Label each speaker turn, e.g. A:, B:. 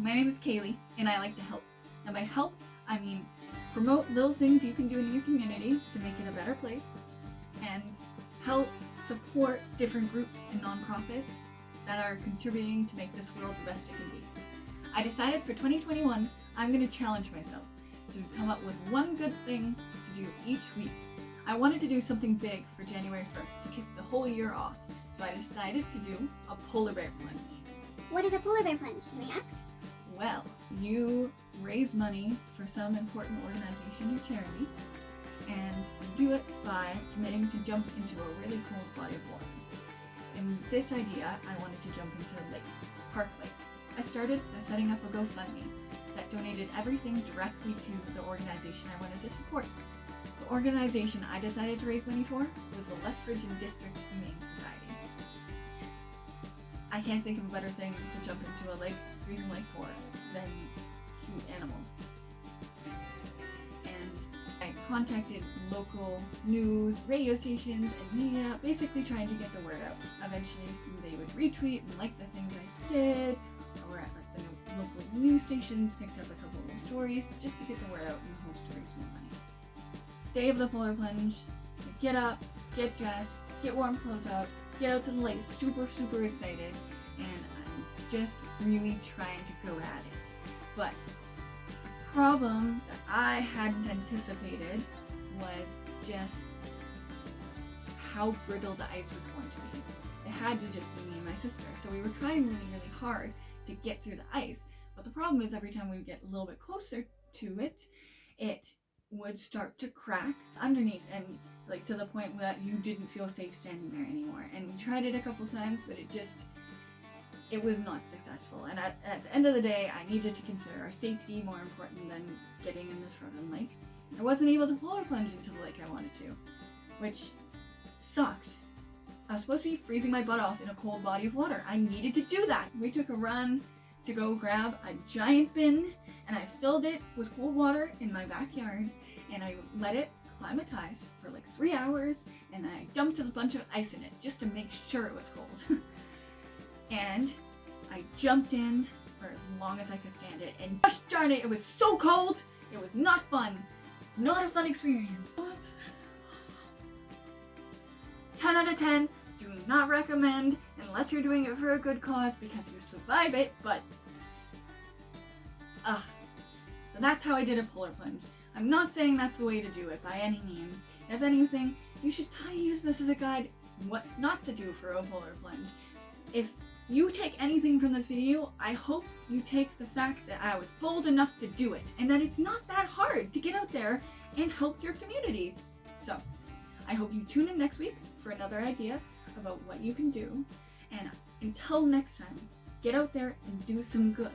A: my name is Kaylee, and I like to help. And by help, I mean promote little things you can do in your community to make it a better place, and help support different groups and nonprofits that are contributing to make this world the best it can be. I decided for 2021, I'm going to challenge myself to come up with one good thing to do each week. I wanted to do something big for January 1st to kick the whole year off, so I decided to do a polar bear plunge.
B: What is a polar bear plunge, may I ask?
A: Well, you raise money for some important organization or charity, and you do it by committing to jump into a really cold body of water. In this idea, I wanted to jump into a lake, Park Lake. I started by setting up a GoFundMe that donated everything directly to the organization I wanted to support. The organization I decided to raise money for was the Lethbridge and District Humane Society. I can't think of a better thing to jump into a freezing lake for than cute animals. And I contacted local news, radio stations, and media, basically trying to get the word out. Eventually, they would retweet and like the things I did, or at the local news stations picked up a couple of stories just to get the word out in hopes to raise more money. Day of the polar plunge, get up, get dressed, get warm clothes out, get out to the lake, super excited, and I'm just really trying to go at it. But the problem that I hadn't anticipated was just how brittle the ice was going to be. It had to just be me and my sister, so we were trying really hard to get through the ice. But the problem is every time we would get a little bit closer to it, it would start to crack underneath, and to the point that you didn't feel safe standing there anymore. And we tried it a couple times, but it was not successful. And at the end of the day, I needed to consider our safety more important than getting in this frozen lake. I wasn't able to polar plunge into the lake I wanted to, which sucked. I was supposed to be freezing my butt off in a cold body of water. I needed to do that. We took a run to go grab a giant bin, and I filled it with cold water in my backyard, and I let it climatize for 3 hours, and then I dumped a bunch of ice in it just to make sure it was cold. And I jumped in for as long as I could stand it, and gosh darn it, it was so cold! It was not fun. Not a fun experience. What? 10 out of 10, do not recommend unless you're doing it for a good cause because you survive it, but so that's how I did a polar plunge. I'm not saying that's the way to do it by any means. If anything, you should kind of use this as a guide what not to do for a polar plunge. If you take anything from this video, I hope you take the fact that I was bold enough to do it, and that it's not that hard to get out there and help your community. So, I hope you tune in next week for another idea about what you can do, and until next time, get out there and do some good.